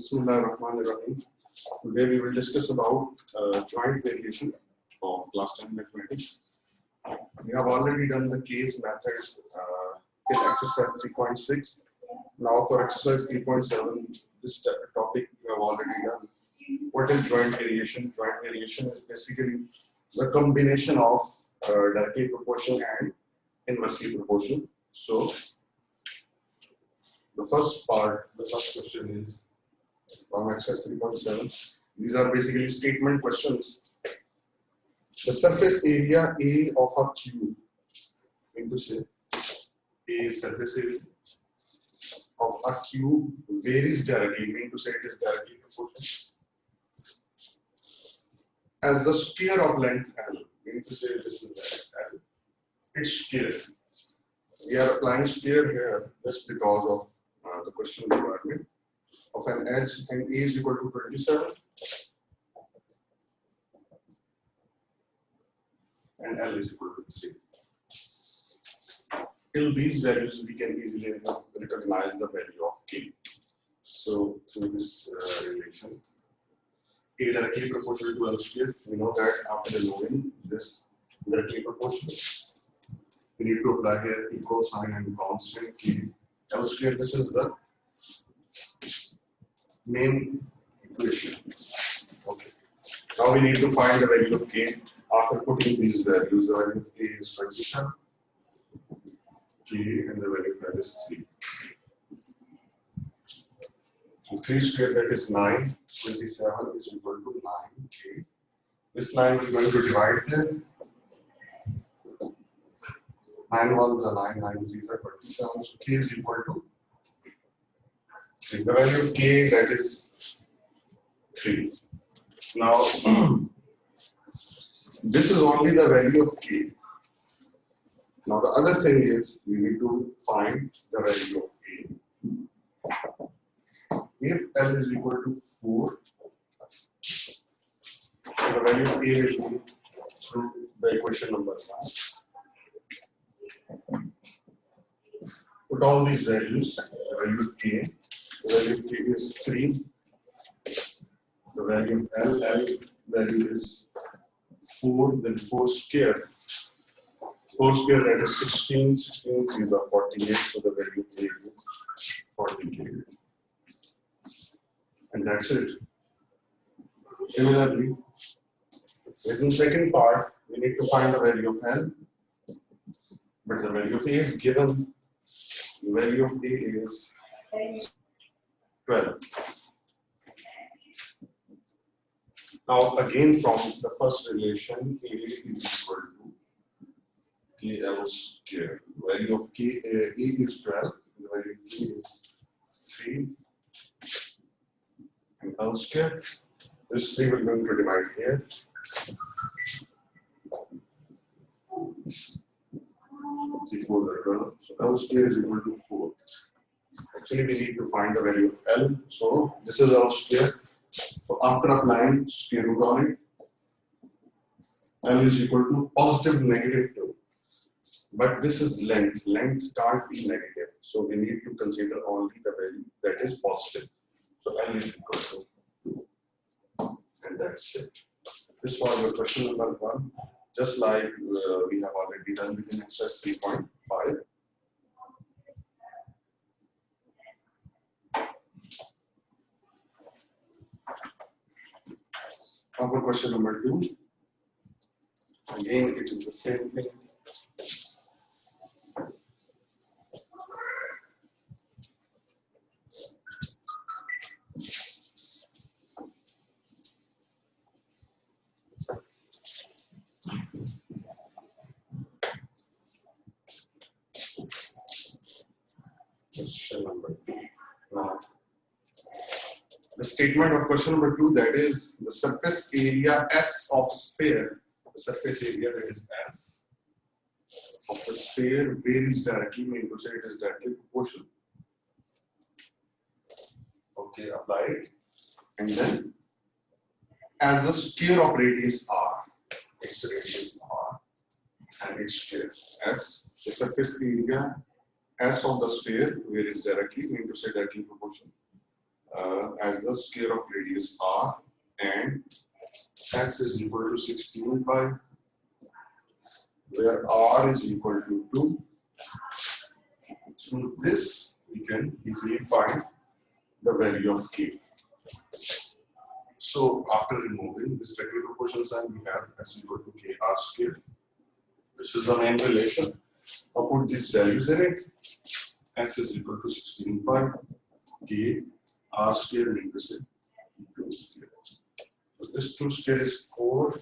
Bismillahirrahmanirrahim. Today we will discuss about joint variation of class 10 mathematics. We have already done the case method in exercise 3.6. Now for exercise 3.7, this topic we have already done. What is joint variation? Joint variation is basically the combination of directly proportional and inversely proportional. So the first question is from exercise 3.7. These are basically statement questions. The surface area A of a cube, mean to say, A surface area of a cube varies directly, mean to say it is directly proportional, as the square of length L, mean to say this is length L, it's square. We are applying square here just because of the question requirement of an edge, and A is equal to 27 and L is equal to 3. Till these values we can easily recognize the value of K. So through this relation, A directly proportional to L square, we know that after removing this directly proportional, we need to apply here equal sign and constant K L square. This is the main equation. Okay. Now we need to find the value of K. After putting these values, the value of K is 27, K and the value of L is 3. So 3 square, that is 9, 27 is equal to 9K. This line we are going to divide there. 9 ones are 9, 9 threes are 27, so K is equal to 3. The value of K, that is 3. Now, this is only the value of K. Now, the other thing is we need to find the value of K. If L is equal to 4, the value of K will be through the equation number 1. Put all these values, the value of K. The value of K is 3. The value of L value is 4, then 4 square. 4 square, that is 16, 16 3s are 48, so the value of K is 40K. And that's it. Similarly, in the second part, we need to find the value of L. But the value of A is given. The value of A is 12. Now again from the first relation, A is equal to KL square. The value of K, A is 12. The value of K is 3 and L square. This 3 we're going to divide here. 3 4 are 12. So L square is equal to 4. Actually, we need to find the value of L. So this is L square. So after applying square root on it, L is equal to positive negative 2. But this is length. Length can't be negative. So we need to consider only the value that is positive. So L is equal to 2. And that's it. This was the question number 1. Just like we have already done within exercise 3.5. Now for question number 2. Again, it is the same thing. Question number 2. Now, the statement of question number 2, that is the surface area S of sphere, the surface area that is S of the sphere varies directly, mean to say it is directly proportional. Okay, apply it. And then as the square of radius R, its radius R and its square S, the surface area S of the sphere varies directly, mean to say directly proportional. as the square of radius r, and x is equal to 16 pi, where r is equal to 2. Through this, we can easily find the value of k. So after removing this directly proportional sign, we have s equal to k r square. This is the main relation. Now put these values in it. S is equal to 16 pi k r square into 2 square. So this 2 square is 4.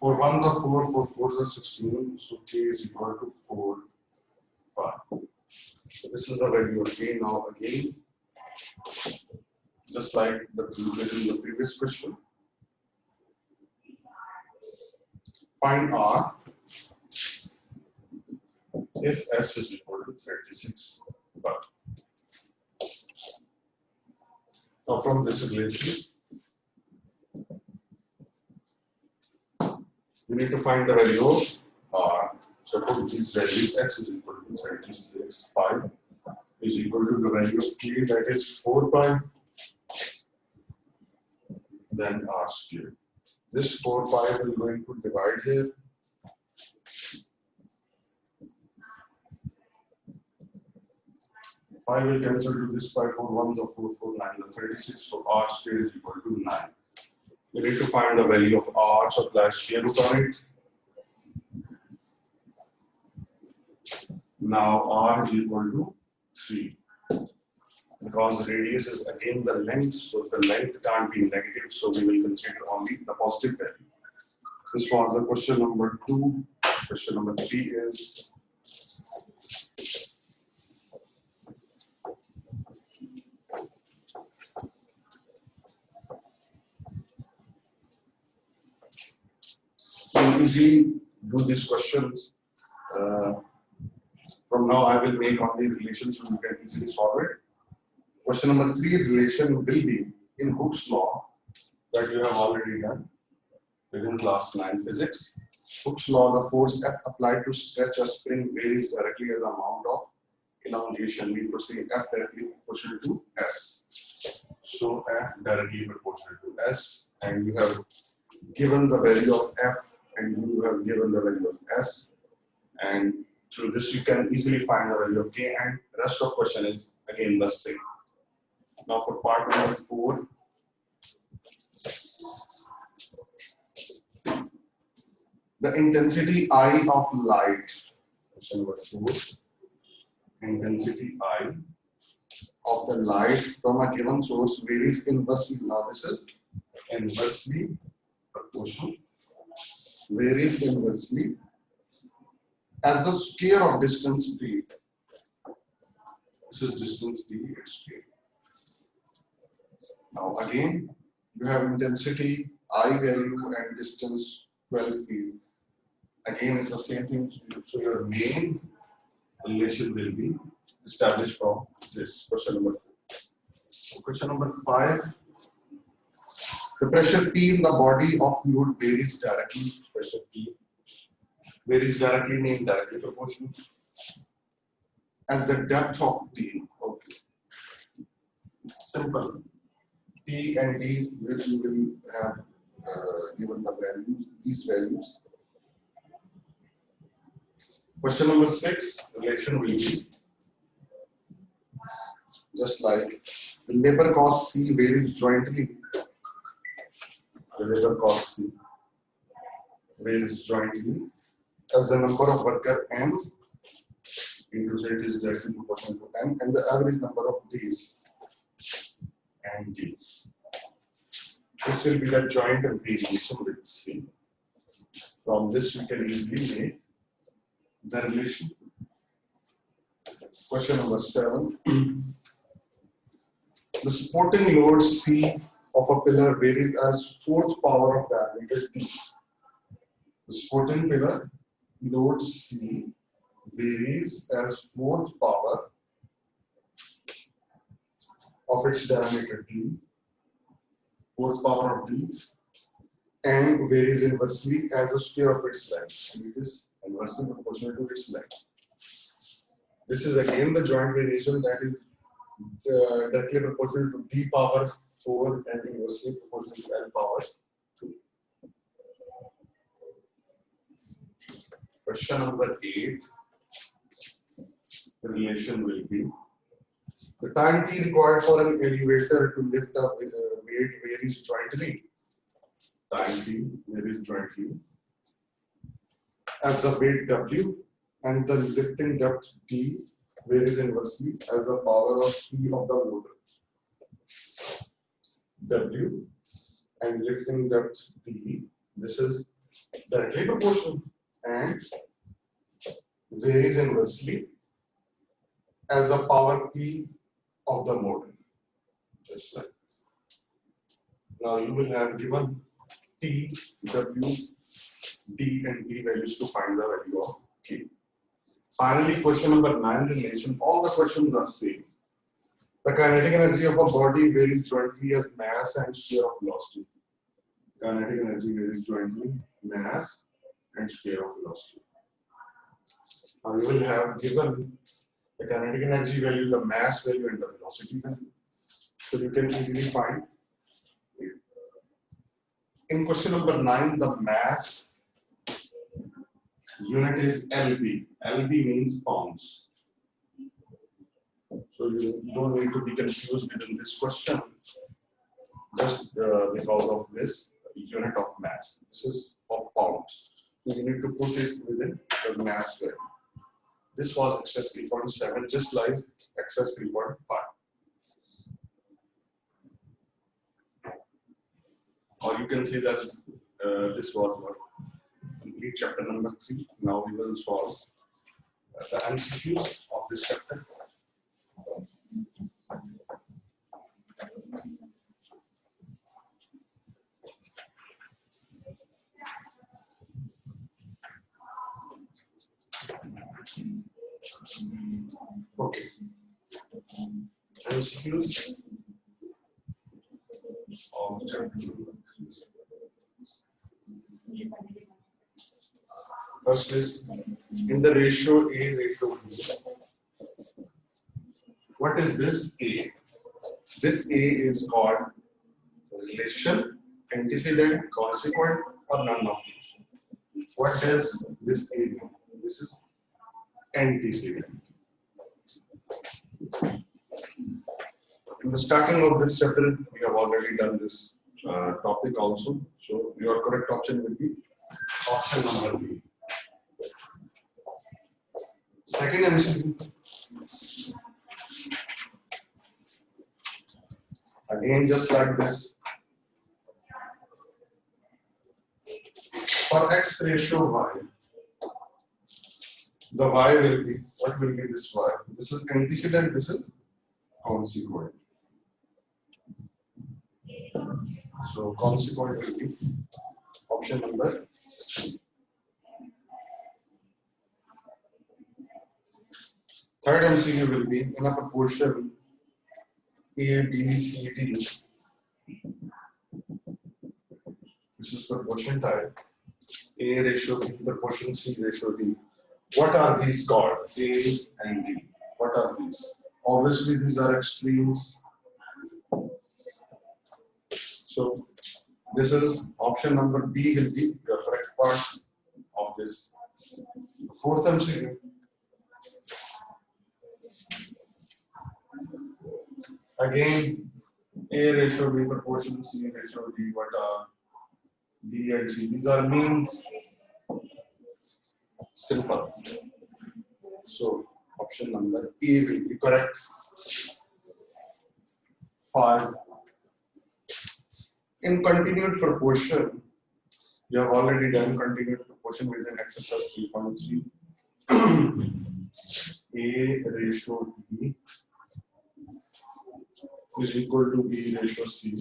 4 1s are 4, 4 4s are 16. So k is equal to 4 pi. So this is the value of k. Now again, just like in the previous question, find r if s is equal to 36 pi. Now from this relation, we need to find the value of r. So put these values, s is equal to 36 pi is equal to the value of k, that is 4 pi, then r square. This 4 pi will going to divide here. Pi will cancel to this pi, 4 1 or 4 4 9 and 36. So r square is equal to 9. We need to find the value of r, so apply square root on it. Now r is equal to 3. Because the radius is again the length, so the length can't be negative, so we will consider only the positive value. This was the question number 2. Question number 3 is so easily do these questions. From now I will make only relations so you can easily solve it. Question number 3 relation will be in Hooke's law that you have already done within class 9 physics. Hooke's law, the force F applied to stretch a spring varies directly as the amount of elongation. We proceed F directly proportional to S. So F directly proportional to S, and you have given the value of F and you have given the value of S, and through this you can easily find the value of K, and the rest of question is again the same. Now for part number 4, the intensity I of light, question number 4, intensity I of the light from a given source varies inversely. Now this is inversely proportional, varies inversely as the square of distance d. This is distance d, its square. Now again, you have intensity I value and distance 12 feet. Again, it's the same thing. So your main relation will be established from this question number 4. So question number 5. The pressure P in the body of fluid varies directly. Pressure P varies directly, means directly proportional as the depth of T. Okay. Simple. P and D will have given the values, these values. Question number 6, relation will be just like the labor cost C varies jointly. The labor cost C varies jointly as the number of worker M into Z is directly proportional to M, and the average number of days and D. This will be the joint variation with C. From this you can easily make the relation. Question number 7. The supporting load C of a pillar varies as fourth power of diameter D. The supporting pillar load C varies as fourth power of its diameter D, fourth power of D, and varies inversely as the square of its length. And it is inversely proportional to its length. This is again the joint variation that is directly proportional to d power 4 and inversely proportional to l power 2. Question number 8. The relation will be the time t required for an elevator to lift up weight varies jointly. Time t varies jointly as the weight w, and the lifting depth d varies inversely as the power of p of the motor. W and lifting depth d, this is directly proportional and varies inversely as the power p of the motor. Just like this. Now you will have given t, w, d and d values to find the value of k. Finally, question number 9 relation. All the questions are same. The kinetic energy of a body varies jointly as mass and sphere of velocity. Kinetic energy varies jointly, mass and sphere of velocity. Now you will have given the kinetic energy value, the mass value, and the velocity value. So you can easily find. In question number 9, the mass unit is lb. lb means pounds. So you don't need to be confused within this question just because of this unit of mass. This is of pounds. So you need to put it within the mass value. This was excess 3.7, just like excess 3.5. Or you can say that this was what complete chapter number 3. Now we will solve the MCQs of this chapter. Okay. MCQs of chapter number 3. First is in the ratio A, ratio B. What is this A? This A is called relation, antecedent, consequent, or none of these. What does this A mean? This is antecedent. In the starting of this chapter, we have already done this topic also. So your correct option will be option number B. Second MCQ. Again, just like this. For x ratio y, the y will be, what will be this y? This is antecedent, this is consequent. So consequent will be option number C. Third MCQ will be in a proportion A, B, C, D. This is proportion type. A ratio B, proportion C ratio D. What are these called? A and D. What are these? Obviously, these are extremes. So, this is option number B will be the correct part of this. Fourth MCQ. Again, A ratio B proportion C ratio D. What are B and C? These are means. Simple. So option number A will be correct. 5. In continued proportion, you have already done continued proportion with an exercise 3.3. A ratio B is equal to B ratio C.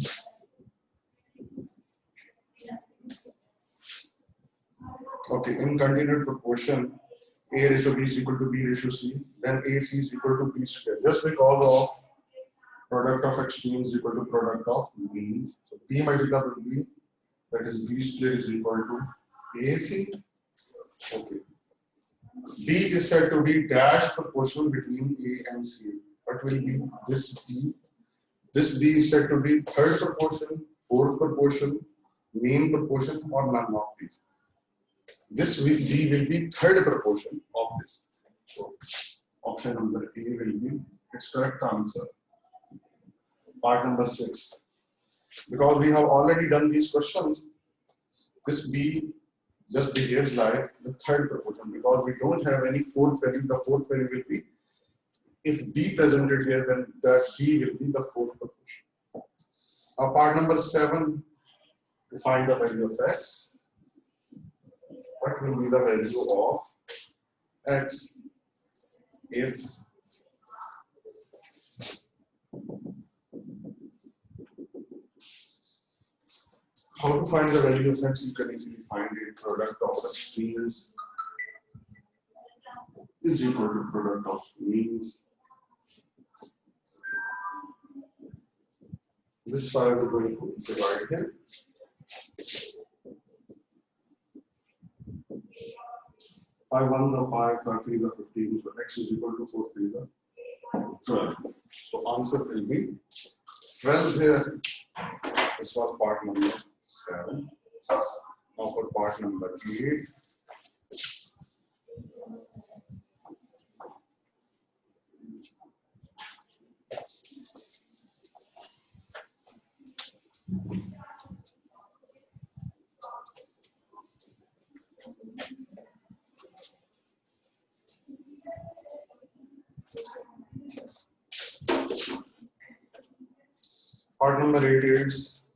Okay, in continued proportion, A ratio B is equal to B ratio C, then AC is equal to B square. Just because of product of extremes is equal to product of means. So B multiplied with B, that is B square is equal to AC. Okay. B is said to be dash proportional between A and C. What will be this B? This B is said to be third proportion, fourth proportion, mean proportion, or none of these. This B will be third proportion of this. So option number A will be its correct answer. Part number 6. Because we have already done these questions, this B just behaves like the third proportion because we don't have any fourth value. The fourth value will be, if D presented here, then that D will be the fourth proportion. Now part number 7, to find the value of X. What will be the value of X if how to find the value of X? You can easily find it. Product of extremes is equal to product of means. This 5 we're going to divide here. 5 1 the 5, 5 3 the 15. So X is equal to 4 3 the 12. So answer will be 12 here. This was part number 7. Now for part number 8. Part number 8 is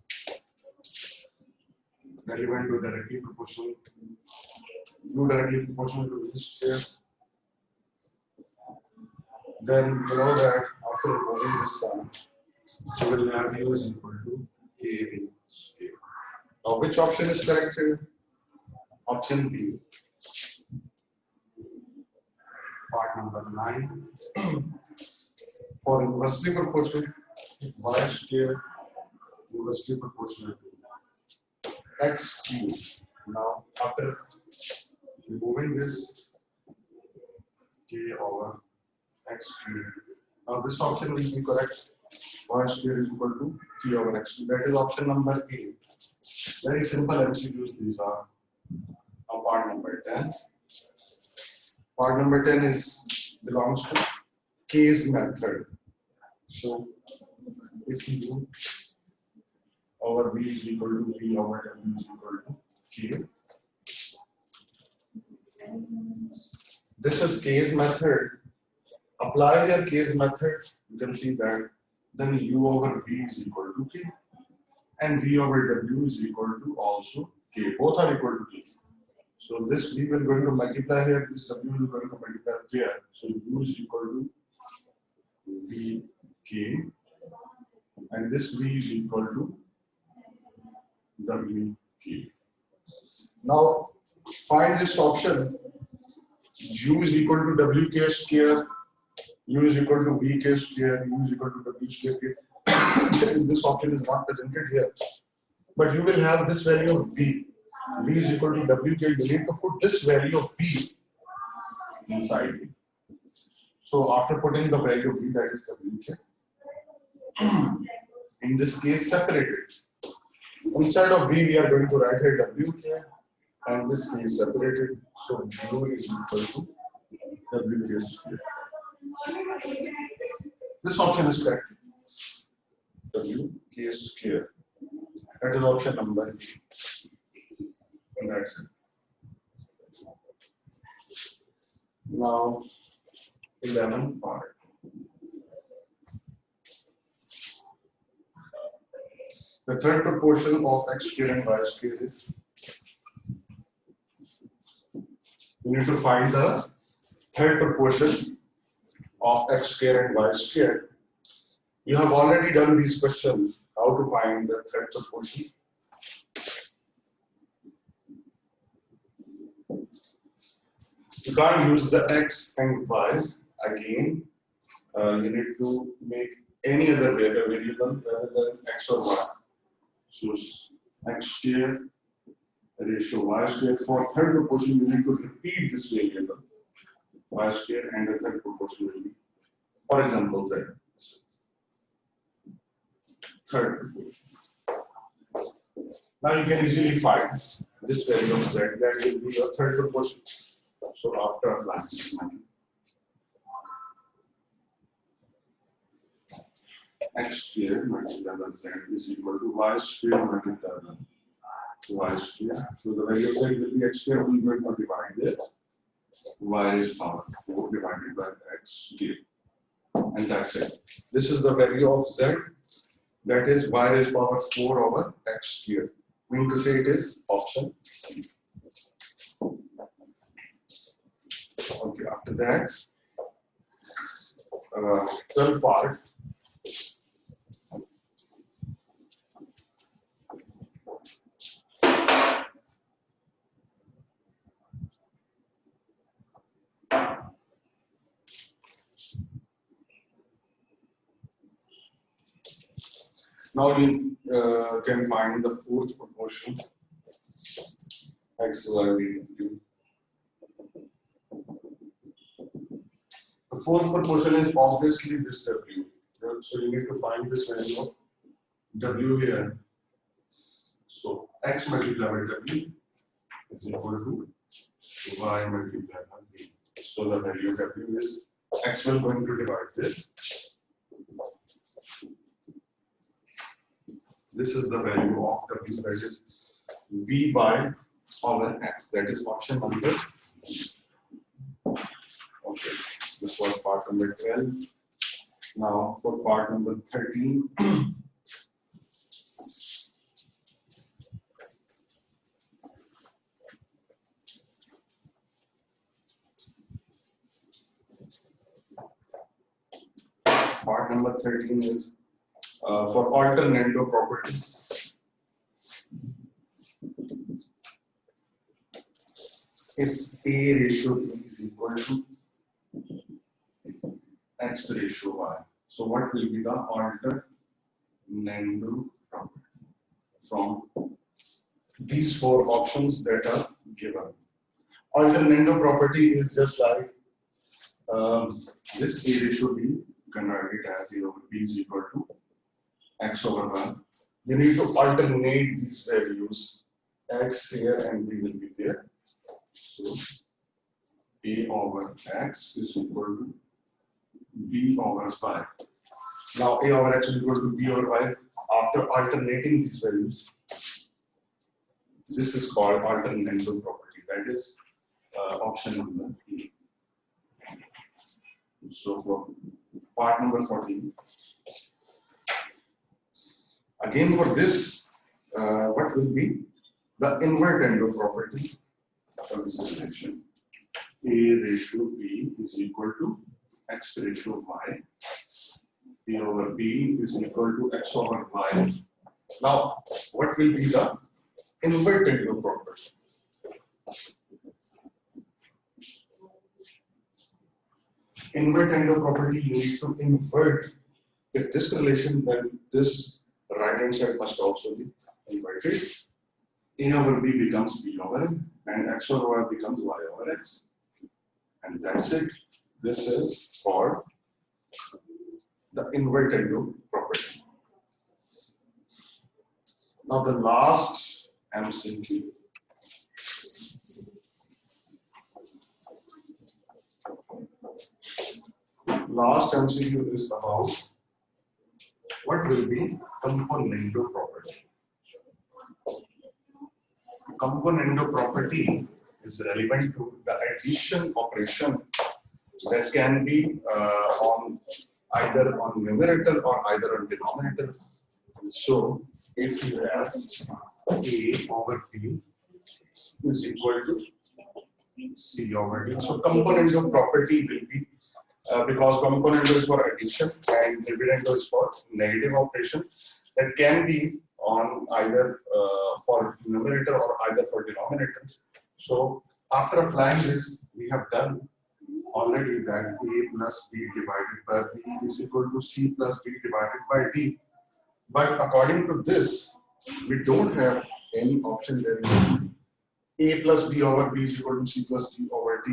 relevant to directly proportional. U directly proportional to V square. Then below that, after removing this sign, we will have U is equal to K square. Now which option is correct here? Option B. Part number 9. For inversely proportional, if Y square inversely proportional to X cube. Now after removing this K over X cube. Now this option will be correct. Y square is equal to K over X cube. That is option number 8. Very simple MCQs these are. Now part number 10. Part number 10 belongs to K's method. So if U over V is equal to V over W is equal to K. This is K's method. Apply your K's method, you can see that then U over V is equal to K and V over W is equal to also K. Both are equal to K. So this V will going to multiply here, this W is going to multiply here. So U is equal to VK and this V is equal to WK. Now find this option. U is equal to WK square, U is equal to VK square, U is equal to W square K. This option is not presented here. But you will have this value of V. V is equal to WK. You need to put this value of V inside V. So after putting the value of V, that is WK. In this case, separated. Instead of V, we are going to write here WK. And this case separated. So U is equal to WK square. This option is correct. WK square. That is option number 8. And that's it. Now, 11 part. The third proportion of X square and Y square is, we need to find the third proportion of X square and Y square. You have already done these questions, how to find the third proportion. You can't use the X and Y again. You need to make any other variable rather than X or Y. So X square ratio Y square. For third proportion, you need to repeat this variable. y square, and the third proportion will be, for example, z. Third proportion. Now you can easily find this value of z, that will be your third proportion. So after applying x square multiplied by z is equal to y square multiplied by y square. So the value of z will be x square. We are going to divide it. Y is power 4 divided by x square. And that's it. This is the value of z. That is y raised power 4 over x square. We need to say it is option C. Okay, after that, 12th part. Now you can find the fourth proportion. X, Y, V, W. The fourth proportion is obviously this W. So you need to find this value of W here. So X multiplied by W is equal to Y multiplied by V. So the value of W is X will going to divide this. This is the value of W, that is V by over X. That is option number. Okay, this was part number 12. Now for part number 13. Part number 13 is for alternando property. If A ratio B is equal to X ratio Y, so what will be the alternando property from these four options that are given? Alternando property is just like this A ratio B. You can write it as A over B is equal to X over 1. You need to alternate these values. X here and B will be there. So A over X is equal to B over 5. Now A over X is equal to B over 5. After alternating these values, this is called alternando property. That is option number E. So for part number 14. Again for this, what will be the invertendo property of this relation? A ratio B is equal to X ratio Y. A over B is equal to X over Y. Now, what will be the invertendo property? Invertendo property, you need to invert. If this relation, then this right hand side must also be inverted. A over B becomes B over M, and X over Y becomes Y over X. And that's it. This is for the invertendo property. Now the last MCQ. Last MCQ is about what will be componendo property. Componendo property is relevant to the addition operation that can be on either on numerator or either on denominator. So if you have A over B is equal to C over D. So componendo property will be because componendo is for addition and dividendo is for negative operation, that can be on either for numerator or either for denominator. So after applying this, we have done already that A plus B divided by B is equal to C plus D divided by D. But according to this, we don't have any option there. A plus B over B is equal to C plus D over D.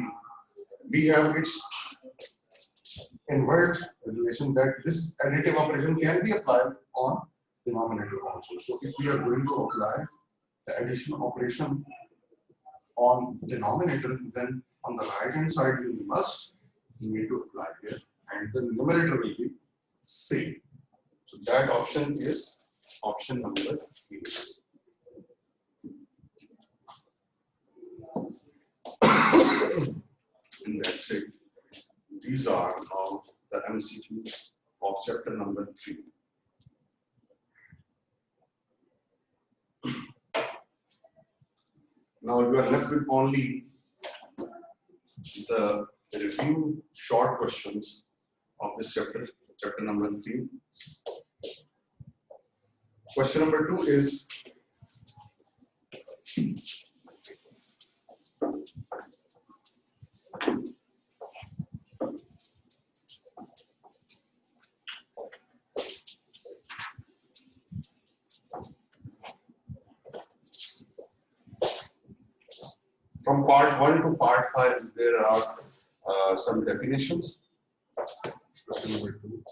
we have its invert relation that this additive operation can be applied on denominator also. So if we are going to apply the addition operation on denominator, then on the right hand side you need to apply here, and the numerator will be same. So that option is option number 3. And that's it. These are now the MCQs of chapter number 3. Now you are left with only the review short questions of this chapter, chapter number 3. Question number 2 is from part 1 to part 5. There are some definitions. Question number 2,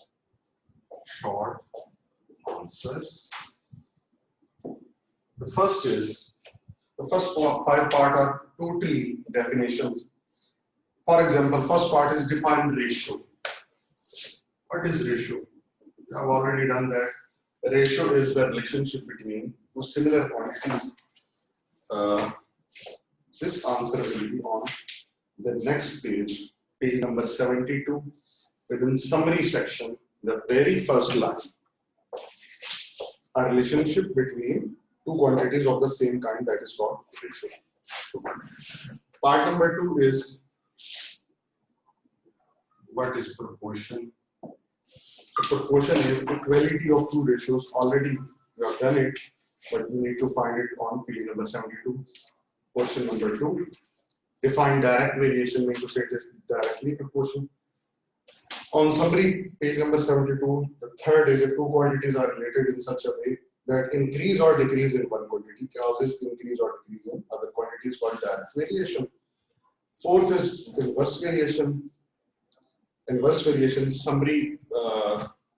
short answers. The first 5 part are totally definitions. For example, first part is define ratio. What is ratio? We have already done that. The ratio is the relationship between two similar quantities. This answer will be on the next page, page number 72, within summary section, the very first line. A relationship between two quantities of the same kind, that is called ratio. Part number 2 is what is proportion. So proportion is equality of two ratios. Already we have done it, but we need to find it on page number 72. Question number 2, define direct variation, mean to say it is directly proportional. On summary, page number 72, the third is if two quantities are related in such a way that increase or decrease in one quantity causes increase or decrease in other quantities, called direct variation. Fourth is inverse variation. Inverse variation, summary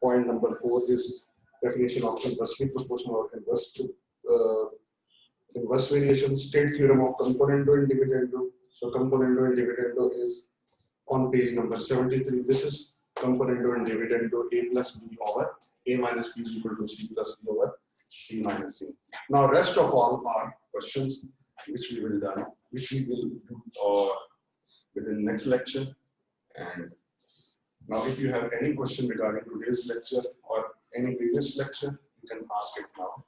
point number 4 is definition of inversely proportional or inverse variation. State theorem of componendo and dividendo. So componendo and dividendo is on page number 73. This is componendo and dividendo, a plus b over a minus b is equal to c plus b over c minus c. Now rest of all are questions which we will do within next lecture. And now if you have any question regarding today's lecture or any previous lecture, you can ask it now.